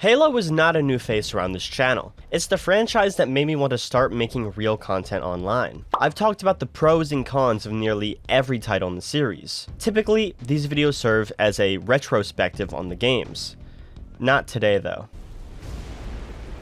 Halo is not a new face around this channel. It's the franchise that made me want to start making real content online. I've talked about the pros and cons of nearly every title in the series. Typically, these videos serve as a retrospective on the games. Not today though.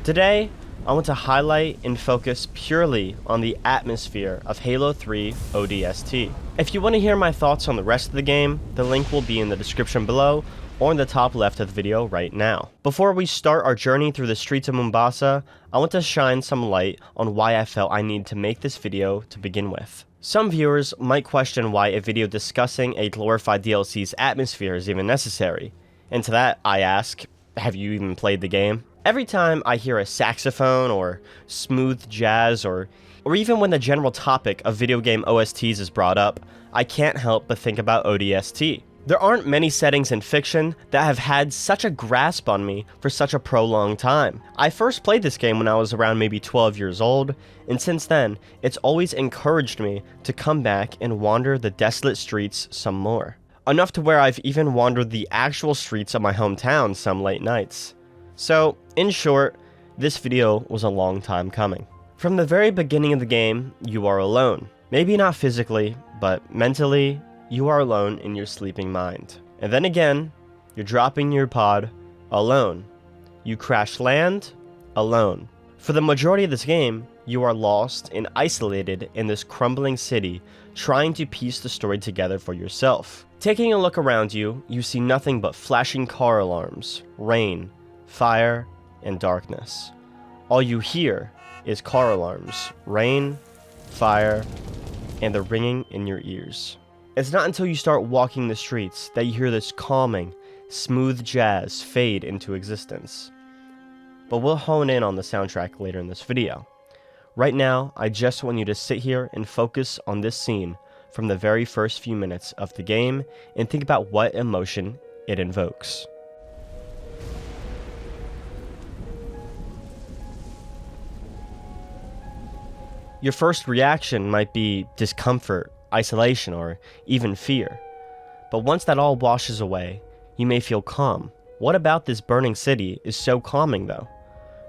Today, I want to highlight and focus purely on the atmosphere of Halo 3 ODST. If you want to hear my thoughts on the rest of the game, the link will be in the description below or in the top left of the video right now. Before we start our journey through the streets of Mombasa, I want to shine some light on why I felt I needed to make this video to begin with. Some viewers might question why a video discussing a glorified DLC's atmosphere is even necessary. And to that, I ask, have you even played the game? Every time I hear a saxophone or smooth jazz or even when the general topic of video game OSTs is brought up, I can't help but think about ODST. There aren't many settings in fiction that have had such a grasp on me for such a prolonged time. I first played this game when I was around maybe 12 years old, and since then, it's always encouraged me to come back and wander the desolate streets some more. Enough to where I've even wandered the actual streets of my hometown some late nights. So, in short, this video was a long time coming. From the very beginning of the game, you are alone. Maybe not physically, but mentally, you are alone in your sleeping mind. And then again, you're dropping your pod alone. You crash land alone. For the majority of this game, you are lost and isolated in this crumbling city, trying to piece the story together for yourself. Taking a look around you, you see nothing but flashing car alarms, rain, fire, and darkness. All you hear is car alarms, rain, fire, and the ringing in your ears. It's not until you start walking the streets that you hear this calming, smooth jazz fade into existence. But we'll hone in on the soundtrack later in this video. Right now, I just want you to sit here and focus on this scene from the very first few minutes of the game and think about what emotion it invokes. Your first reaction might be discomfort, isolation, or even fear. But once that all washes away, you may feel calm. What about this burning city is so calming though?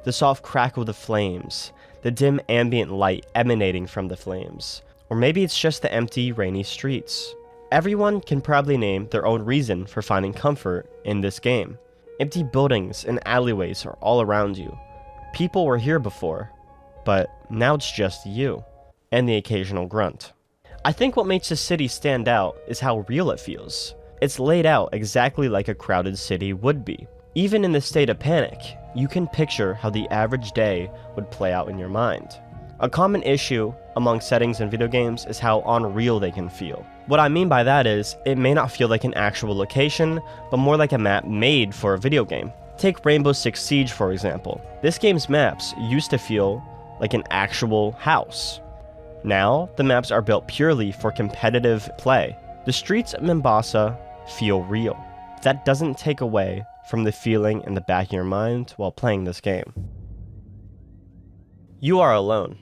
The soft crackle of the flames, the dim ambient light emanating from the flames, or maybe it's just the empty, rainy streets. Everyone can probably name their own reason for finding comfort in this game. Empty buildings and alleyways are all around you. People were here before, but now it's just you and the occasional grunt. I think what makes this city stand out is how real it feels. It's laid out exactly like a crowded city would be. Even in this state of panic, you can picture how the average day would play out in your mind. A common issue among settings in video games is how unreal they can feel. What I mean by that is, it may not feel like an actual location, but more like a map made for a video game. Take Rainbow Six Siege for example. This game's maps used to feel like an actual house. Now, the maps are built purely for competitive play. The streets of Mombasa feel real. That doesn't take away from the feeling in the back of your mind while playing this game. You are alone.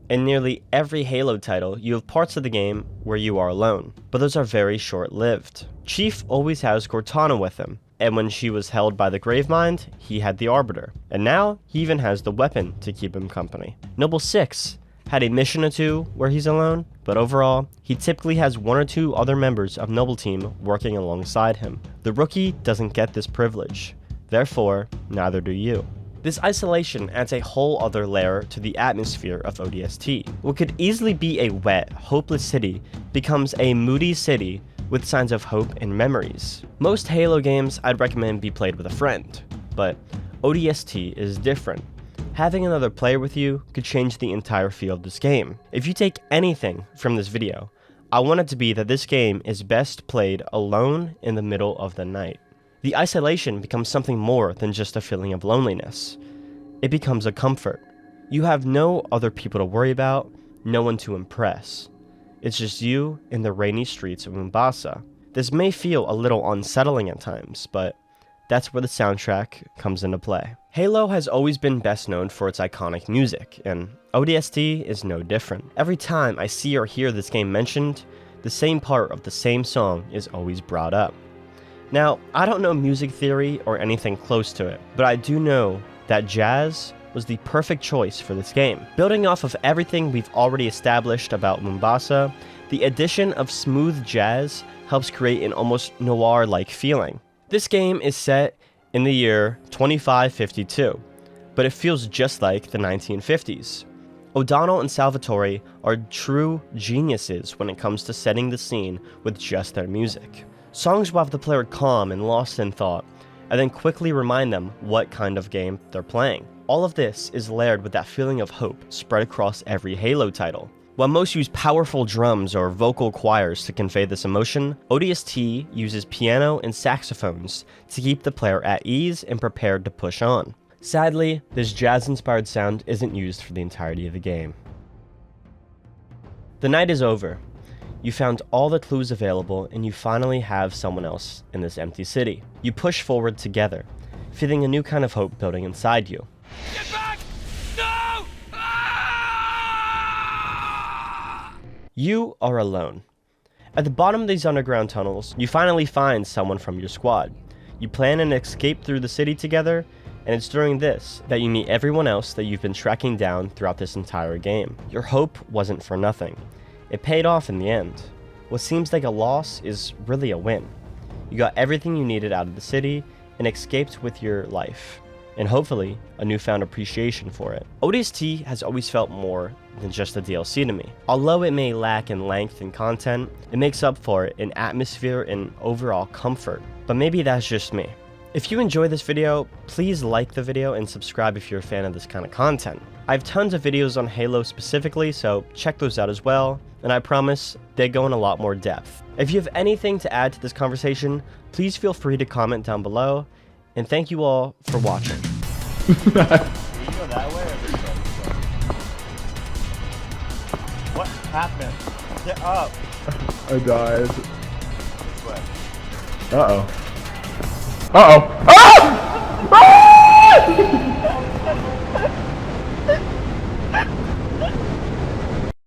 In nearly every Halo title, you have parts of the game where you are alone, but those are very short-lived. Chief always has Cortana with him, and when she was held by the Gravemind, he had the Arbiter, and now he even has the weapon to keep him company. Noble 6 had a mission or two where he's alone, but overall, he typically has one or two other members of Noble Team working alongside him. The rookie doesn't get this privilege, therefore, neither do you. This isolation adds a whole other layer to the atmosphere of ODST. What could easily be a wet, hopeless city becomes a moody city with signs of hope and memories. Most Halo games I'd recommend be played with a friend, but ODST is different. Having another player with you could change the entire feel of this game. If you take anything from this video, I want it to be that this game is best played alone in the middle of the night. The isolation becomes something more than just a feeling of loneliness. It becomes a comfort. You have no other people to worry about, no one to impress. It's just you in the rainy streets of Mombasa. This may feel a little unsettling at times, but that's where the soundtrack comes into play. Halo has always been best known for its iconic music, and ODST is no different. Every time I see or hear this game mentioned, the same part of the same song is always brought up. Now, I don't know music theory or anything close to it, but I do know that jazz was the perfect choice for this game. Building off of everything we've already established about Mombasa, the addition of smooth jazz helps create an almost noir-like feeling. This game is set in the year 2552, but it feels just like the 1950s. O'Donnell and Salvatore are true geniuses when it comes to setting the scene with just their music. Songs will have the player calm and lost in thought, and then quickly remind them what kind of game they're playing. All of this is layered with that feeling of hope spread across every Halo title. While most use powerful drums or vocal choirs to convey this emotion, ODST uses piano and saxophones to keep the player at ease and prepared to push on. Sadly, this jazz-inspired sound isn't used for the entirety of the game. The night is over. You found all the clues available and you finally have someone else in this empty city. You push forward together, feeling a new kind of hope building inside you. Get back! No! Ah! You are alone. At the bottom of these underground tunnels, you finally find someone from your squad. You plan an escape through the city together, and it's during this that you meet everyone else that you've been tracking down throughout this entire game. Your hope wasn't for nothing. It paid off in the end. What seems like a loss is really a win. You got everything you needed out of the city and escaped with your life, and hopefully a newfound appreciation for it. ODST has always felt more than just a DLC to me. Although it may lack in length and content, it makes up for it in atmosphere and overall comfort. But maybe that's just me. If you enjoyed this video, please like the video and subscribe if you're a fan of this kind of content. I have tons of videos on Halo specifically, so check those out as well, and I promise they go in a lot more depth. If you have anything to add to this conversation, please feel free to comment down below, and thank you all for watching. You go that way or this way? What happened? Get up! I died. This way. Uh-oh. Uh-oh. Ah! Ah!